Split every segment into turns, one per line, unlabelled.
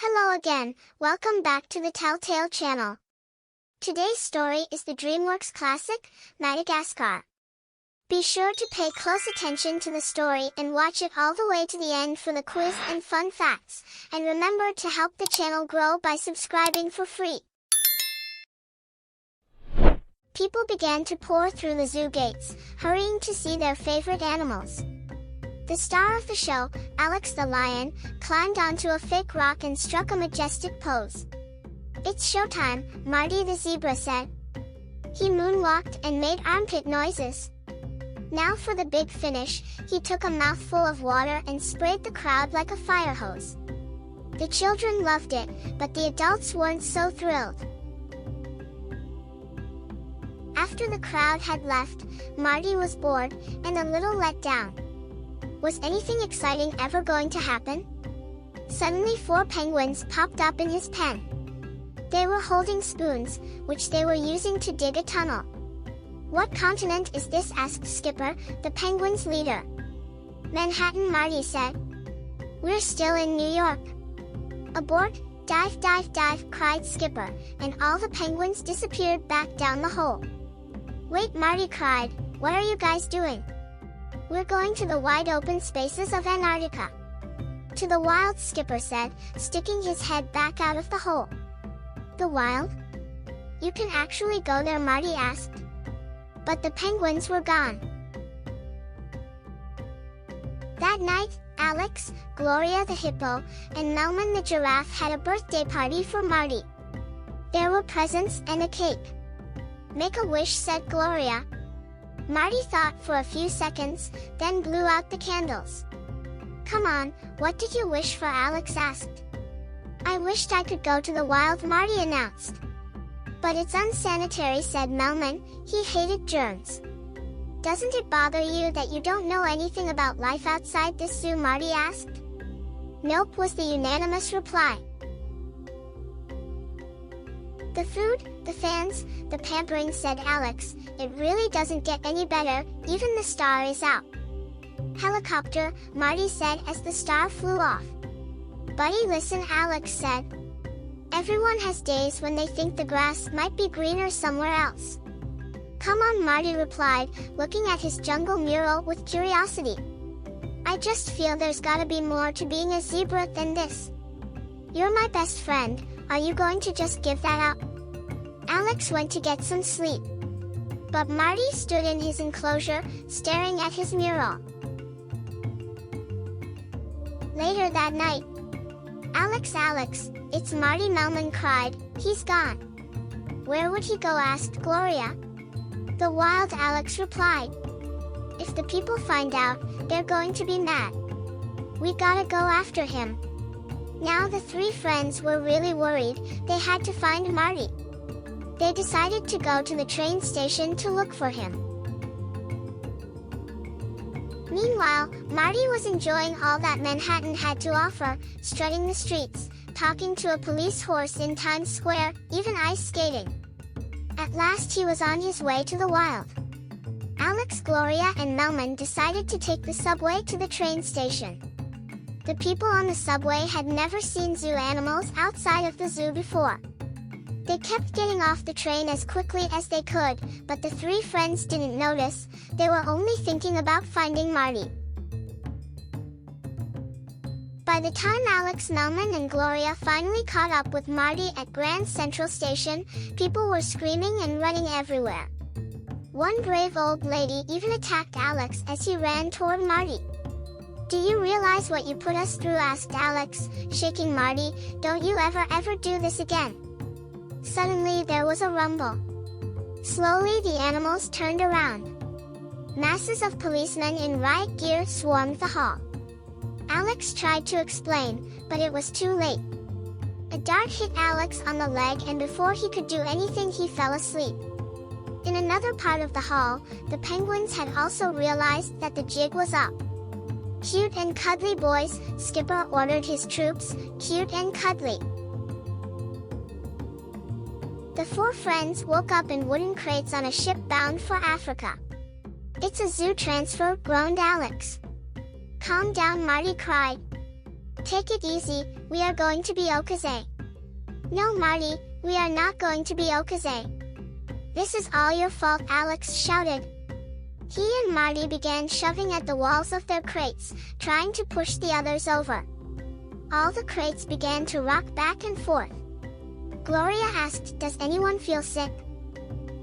Hello again, welcome back to the Telltale channel. Today's story is the DreamWorks classic, Madagascar. Be sure to pay close attention to the story and watch it all the way to the end for the quiz and fun facts, and remember to help the channel grow by subscribing for free. People began to pour through the zoo gates, hurrying to see their favorite animals. The star of the show, Alex the lion, climbed onto a fake rock and struck a majestic pose. "It's showtime," Marty the zebra said. He moonwalked and made armpit noises. Now for the big finish, he took a mouthful of water and sprayed the crowd like a fire hose. The children loved it, but the adults weren't so thrilled. After the crowd had left, Marty was bored and a little let down. Was anything exciting ever going to happen? Suddenly 4 penguins popped up in his pen. They were holding spoons, which they were using to dig a tunnel. "What continent is this?" asked Skipper, the penguins' leader. "Manhattan," Marty said. "We're still in New York." "Abort, dive, dive, dive," cried Skipper, and all the penguins disappeared back down the hole. "Wait," Marty cried, "what are you guys doing?" "We're going to the wide open spaces of Antarctica." "To the wild," Skipper said, sticking his head back out of the hole. "The wild? You can actually go there?" Marty asked. But the penguins were gone. That night, Alex, Gloria the hippo, and Melman the giraffe had a birthday party for Marty. There were presents and a cake. "Make a wish," said Gloria. Marty thought for a few seconds, then blew out the candles. "Come on, what did you wish for?" Alex asked. "I wished I could go to the wild," Marty announced. "But it's unsanitary," said Melman. He hated germs. "Doesn't it bother you that you don't know anything about life outside this zoo?" Marty asked. "Nope," was the unanimous reply. "The food, the fans, the pampering," said Alex. "It really doesn't get any better, even the star is out." "Helicopter," Marty said as the star flew off. "Buddy, listen," Alex said. "Everyone has days when they think the grass might be greener somewhere else." "Come on," Marty replied, looking at his jungle mural with curiosity. "I just feel there's gotta be more to being a zebra than this." "You're my best friend, are you going to just give that up?" Alex went to get some sleep. But Marty stood in his enclosure, staring at his mural. Later that night, Alex, it's Marty," Melman cried. "He's gone." "Where would he go?" asked Gloria. "The wild," Alex replied. "If the people find out, they're going to be mad. We gotta go after him." Now the 3 friends were really worried. They had to find Marty. They decided to go to the train station to look for him. Meanwhile, Marty was enjoying all that Manhattan had to offer, strutting the streets, talking to a police horse in Times Square, even ice skating. At last he was on his way to the wild. Alex, Gloria, and Melman decided to take the subway to the train station. The people on the subway had never seen zoo animals outside of the zoo before. They kept getting off the train as quickly as they could, but the 3 friends didn't notice. They were only thinking about finding Marty. By the time Alex, Melman, and Gloria finally caught up with Marty at Grand Central Station, people were screaming and running everywhere. One brave old lady even attacked Alex as he ran toward Marty. "Do you realize what you put us through?" asked Alex, shaking Marty. "Don't you ever do this again." Suddenly there was a rumble. Slowly the animals turned around. Masses of policemen in riot gear swarmed the hall. Alex tried to explain, but it was too late. A dart hit Alex on the leg, and before he could do anything he fell asleep. In another part of the hall, the penguins had also realized that the jig was up. "Cute and cuddly boys," Skipper ordered his troops, "cute and cuddly." The 4 friends woke up in wooden crates on a ship bound for Africa. "It's a zoo transfer," groaned Alex. "Calm down," Marty cried. Take it easy, we are going to be okaze. No Marty, we are not going to be okaze. This is all your fault, Alex shouted. He and Marty began shoving at the walls of their crates, trying to push the others over. All the crates began to rock back and forth. Gloria asked, "Does anyone feel sick?"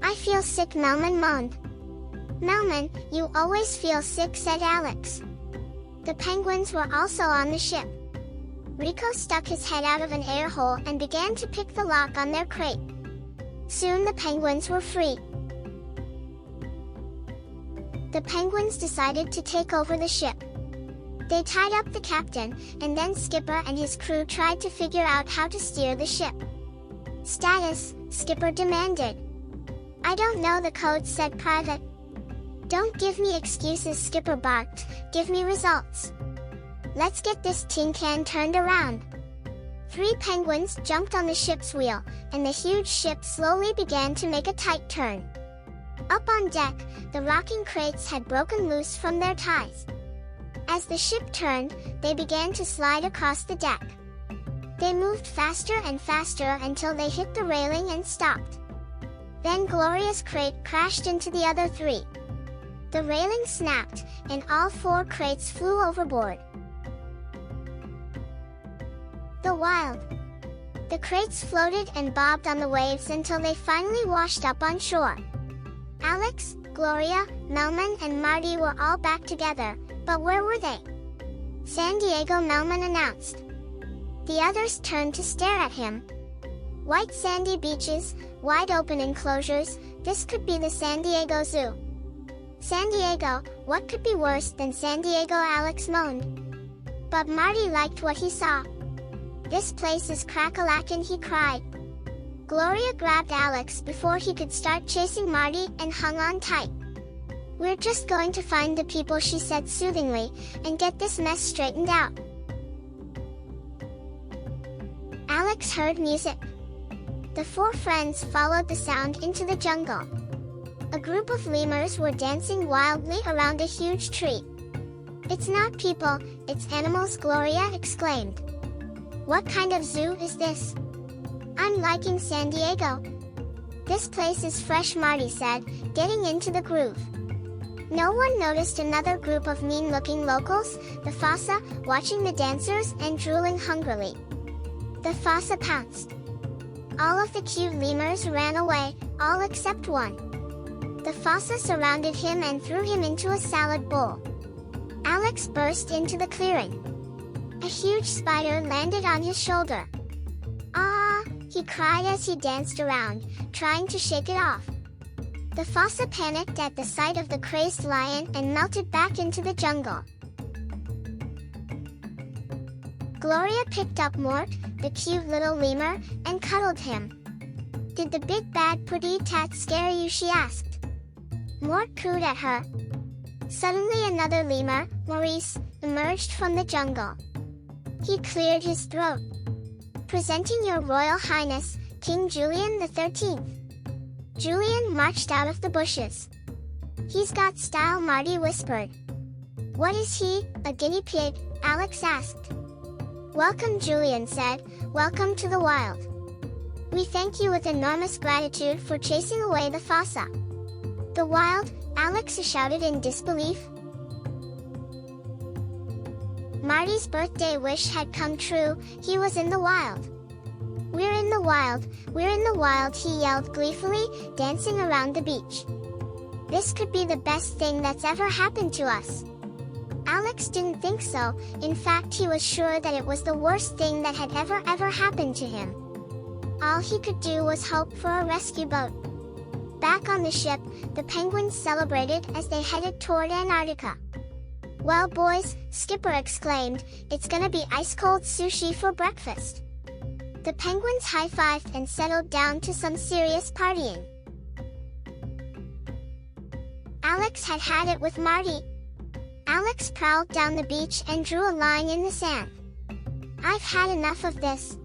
"I feel sick," Melman moaned. "Melman, you always feel sick," said Alex. The penguins were also on the ship. Rico stuck his head out of an air hole and began to pick the lock on their crate. Soon the penguins were free. The penguins decided to take over the ship. They tied up the captain, and then Skipper and his crew tried to figure out how to steer the ship. "Status," Skipper demanded. "I don't know the code," said Private. "Don't give me excuses," Skipper barked, "give me results. Let's get this tin can turned around." 3 penguins jumped on the ship's wheel, and the huge ship slowly began to make a tight turn. Up on deck, the rocking crates had broken loose from their ties. As the ship turned, they began to slide across the deck. They moved faster and faster until they hit the railing and stopped. Then Gloria's crate crashed into the other 3. The railing snapped, and all 4 crates flew overboard. The wild. The crates floated and bobbed on the waves until they finally washed up on shore. Alex, Gloria, Melman and Marty were all back together, but where were they? "San Diego," Melman announced. The others turned to stare at him. White sandy beaches, wide open enclosures, this could be the San Diego Zoo. San Diego, what could be worse than San Diego, Alex moaned. But Marty liked what he saw. "This place is crack-a-lackin'," he cried. Gloria grabbed Alex before he could start chasing Marty and hung on tight. "We're just going to find the people," she said soothingly, "and get this mess straightened out." Alex heard music. The 4 friends followed the sound into the jungle. A group of lemurs were dancing wildly around a huge tree. "It's not people, it's animals," Gloria exclaimed. "What kind of zoo is this?" "I'm liking San Diego. This place is fresh," Marty said, getting into the groove. No one noticed another group of mean-looking locals, the Fossa, watching the dancers and drooling hungrily. The Fossa pounced. All of the cute lemurs ran away, all except one. The Fossa surrounded him and threw him into a salad bowl. Alex burst into the clearing. A huge spider landed on his shoulder. "Ah!" he cried as he danced around, trying to shake it off. The Fossa panicked at the sight of the crazed lion and melted back into the jungle. Gloria picked up Mort, the cute little lemur, and cuddled him. "Did the big bad putty tat scare you?" she asked. Mort cooed at her. Suddenly another lemur, Maurice, emerged from the jungle. He cleared his throat. "Presenting your Royal Highness, King Julian XIII. Julian marched out of the bushes. "He's got style," Marty whispered. "What is he, a guinea pig?" Alex asked. "Welcome," Julian said, "welcome to the wild. We thank you with enormous gratitude for chasing away the Fossa." "The wild?" Alex shouted in disbelief. Marty's birthday wish had come true, he was in the wild. "We're in the wild, we're in the wild," he yelled gleefully, dancing around the beach. "This could be the best thing that's ever happened to us." Alex didn't think so, in fact he was sure that it was the worst thing that had ever happened to him. All he could do was hope for a rescue boat. Back on the ship, the penguins celebrated as they headed toward Antarctica. "Well boys," Skipper exclaimed, "it's gonna be ice-cold sushi for breakfast." The penguins high-fived and settled down to some serious partying. Alex had had it with Marty. Alex prowled down the beach and drew a line in the sand. "I've had enough of this.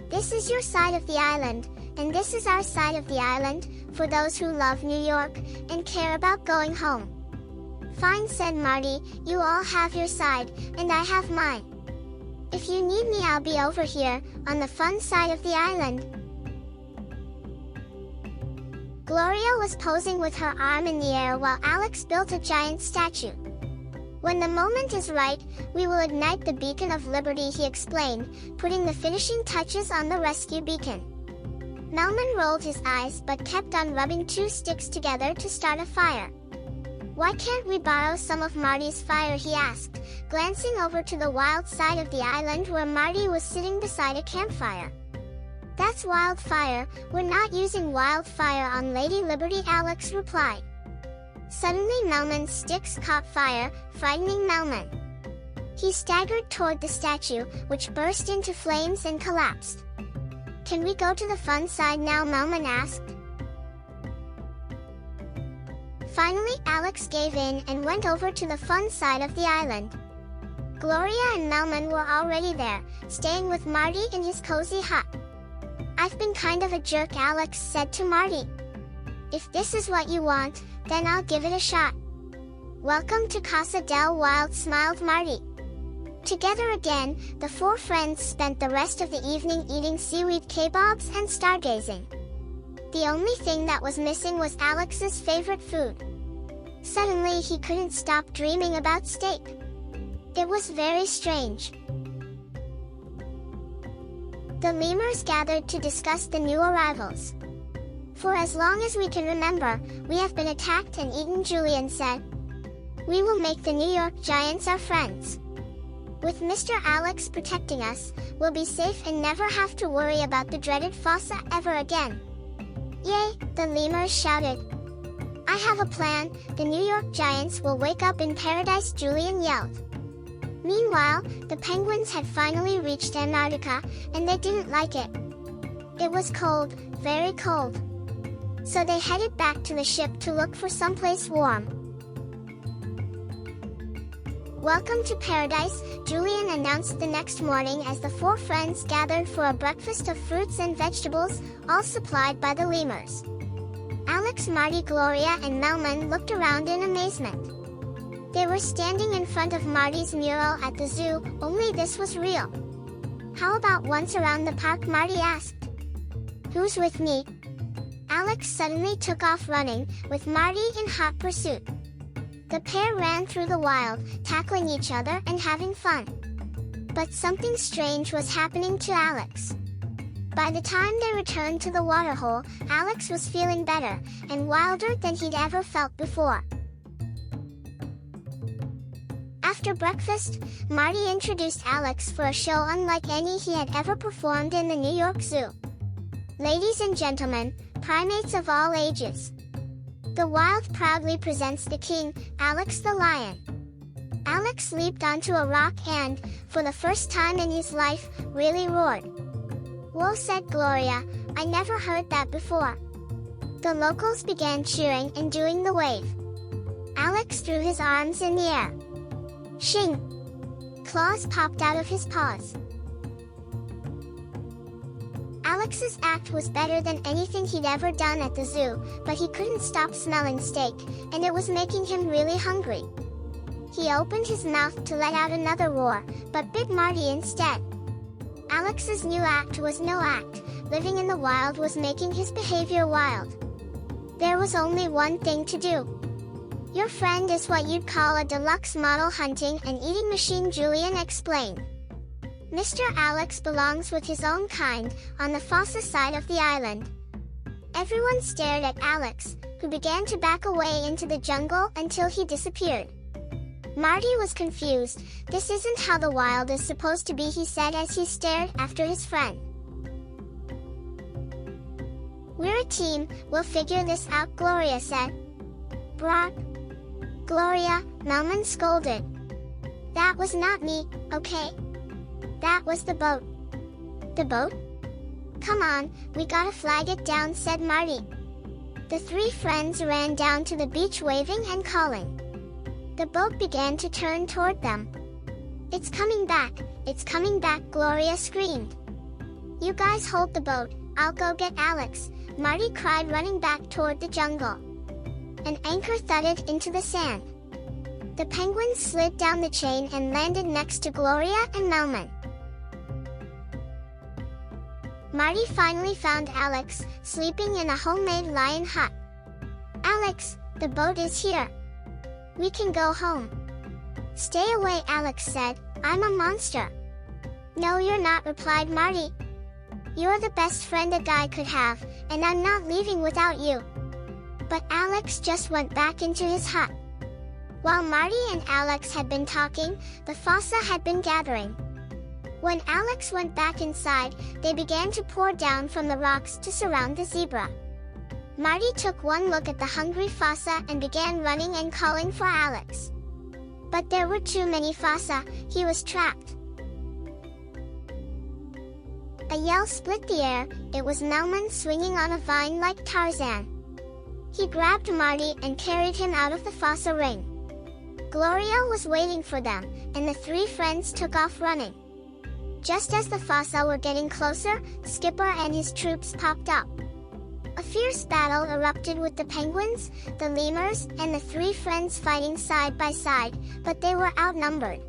This is your side of the island, and this is our side of the island, for those who love New York, and care about going home." "Fine," said Marty, "you all have your side, and I have mine." If you need me, I'll be over here, on the fun side of the island. Gloria was posing with her arm in the air while Alex built a giant statue. When the moment is right, we will ignite the beacon of liberty, he explained, putting the finishing touches on the rescue beacon. Melman rolled his eyes but kept on rubbing two sticks together to start a fire. Why can't we borrow some of Marty's fire, he asked, glancing over to the wild side of the island where Marty was sitting beside a campfire. That's wildfire, we're not using wildfire on Lady Liberty, Alex replied. Suddenly Melman's sticks caught fire, frightening Melman. He staggered toward the statue, which burst into flames and collapsed. Can we go to the fun side now, Melman asked. Finally, Alex gave in and went over to the fun side of the island. Gloria and Melman were already there, staying with Marty in his cozy hut. I've been kind of a jerk, Alex said to Marty. If this is what you want, then I'll give it a shot. Welcome to Casa del Wild, smiled Marty. Together again, the four friends spent the rest of the evening eating seaweed kebabs and stargazing. The only thing that was missing was Alex's favorite food. Suddenly he couldn't stop dreaming about steak. It was very strange. The lemurs gathered to discuss the new arrivals. For as long as we can remember, we have been attacked and eaten, Julian said. We will make the New York Giants our friends. With Mr. Alex protecting us, we'll be safe and never have to worry about the dreaded Fossa ever again. Yay, the lemurs shouted. I have a plan, the New York Giants will wake up in paradise, Julian yelled. Meanwhile, the penguins had finally reached Antarctica, and they didn't like it. It was cold, very cold. So they headed back to the ship to look for someplace warm. Welcome to paradise, Julian announced the next morning as the four friends gathered for a breakfast of fruits and vegetables, all supplied by the lemurs. Alex, Marty, Gloria, and Melman looked around in amazement. They were standing in front of Marty's mural at the zoo, only this was real. How about once around the park, Marty asked. Who's with me? Alex suddenly took off running, with Marty in hot pursuit. The pair ran through the wild, tackling each other and having fun. But something strange was happening to Alex. By the time they returned to the waterhole, Alex was feeling better, and wilder than he'd ever felt before. After breakfast, Marty introduced Alex for a show unlike any he had ever performed in the New York Zoo. Ladies and gentlemen, primates of all ages. The wild proudly presents the king, Alex the lion. Alex leaped onto a rock and, for the first time in his life, really roared. Whoa, said Gloria, I never heard that before. The locals began cheering and doing the wave. Alex threw his arms in the air. Shing! Claws popped out of his paws. Alex's act was better than anything he'd ever done at the zoo, but he couldn't stop smelling steak, and it was making him really hungry. He opened his mouth to let out another roar, but bit Marty instead. Alex's new act was no act. Living in the wild was making his behavior wild. There was only one thing to do. Your friend is what you'd call a deluxe model hunting and eating machine, Julian explained. Mr. Alex belongs with his own kind, on the Fossa side of the island. Everyone stared at Alex, who began to back away into the jungle until he disappeared. Marty was confused. This isn't how the wild is supposed to be, he said as he stared after his friend. We're a team, we'll figure this out, Gloria said. Brock. Gloria, Melman scolded. That was not me, okay? That was the boat. The boat? Come on, we gotta flag it down, said Marty. The three friends ran down to the beach waving and calling. The boat began to turn toward them. It's coming back, Gloria screamed. You guys hold the boat, I'll go get Alex, Marty cried, running back toward the jungle. An anchor thudded into the sand. The penguins slid down the chain and landed next to Gloria and Melman. Marty finally found Alex, sleeping in a homemade lion hut. "Alex, the boat is here. We can go home." "Stay away," Alex said. "I'm a monster." "No, you're not," replied Marty. "You're the best friend a guy could have, and I'm not leaving without you." But Alex just went back into his hut. While Marty and Alex had been talking, the fossa had been gathering. When Alex went back inside, they began to pour down from the rocks to surround the zebra. Marty took one look at the hungry fossa and began running and calling for Alex. But there were too many fossa, he was trapped. A yell split the air. It was Melman swinging on a vine like Tarzan. He grabbed Marty and carried him out of the fossa ring. Gloria was waiting for them, and the three friends took off running. Just as the fossa were getting closer, Skipper and his troops popped up. A fierce battle erupted with the penguins, the lemurs, and the three friends fighting side by side, but they were outnumbered.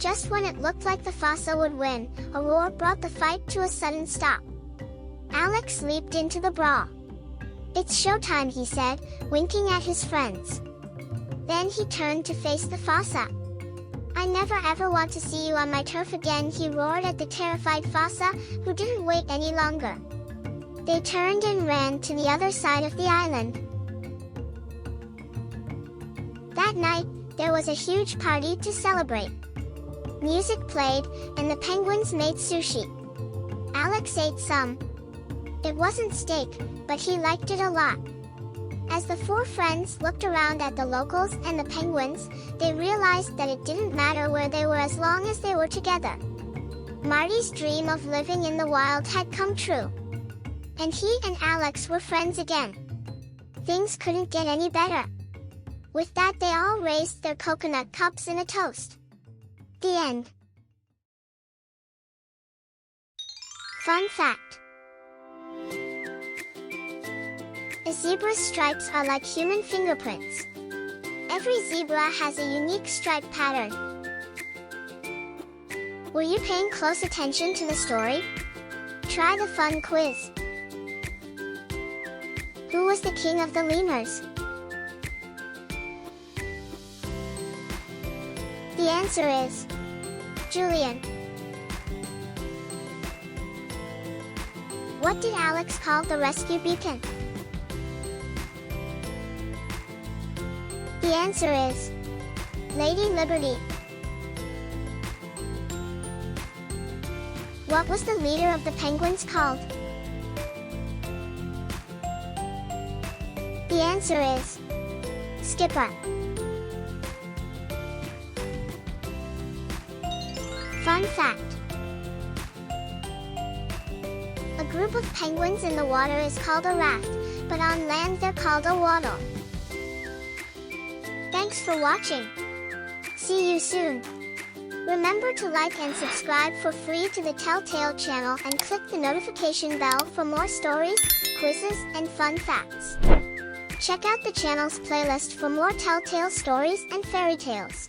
Just when it looked like the fossa would win, a roar brought the fight to a sudden stop. Alex leaped into the brawl. "It's showtime," he said, winking at his friends. Then he turned to face the fossa. "I never ever want to see you on my turf again," he roared at the terrified fossa, who didn't wait any longer. They turned and ran to the other side of the island. That night, there was a huge party to celebrate. Music played, and the penguins made sushi. Alex ate some. It wasn't steak, but he liked it a lot. As the four friends looked around at the locals and the penguins, they realized that it didn't matter where they were as long as they were together. Marty's dream of living in the wild had come true. And he and Alex were friends again. Things couldn't get any better. With that, they all raised their coconut cups in a toast. The end. Fun fact. A zebra's stripes are like human fingerprints. Every zebra has a unique stripe pattern. Were you paying close attention to the story? Try the fun quiz. Who was the king of the lemurs? The answer is Julian. What did Alex call the rescue beacon? The answer is Lady Liberty. What was the leader of the penguins called? The answer is Skipper. Fun fact. A group of penguins in the water is called a raft, but on land they're called a waddle. Thanks for watching. See you soon. Remember to like and subscribe for free to the Telltale channel and click the notification bell for more stories, quizzes, and fun facts. Check out the channel's playlist for more Telltale stories and fairy tales.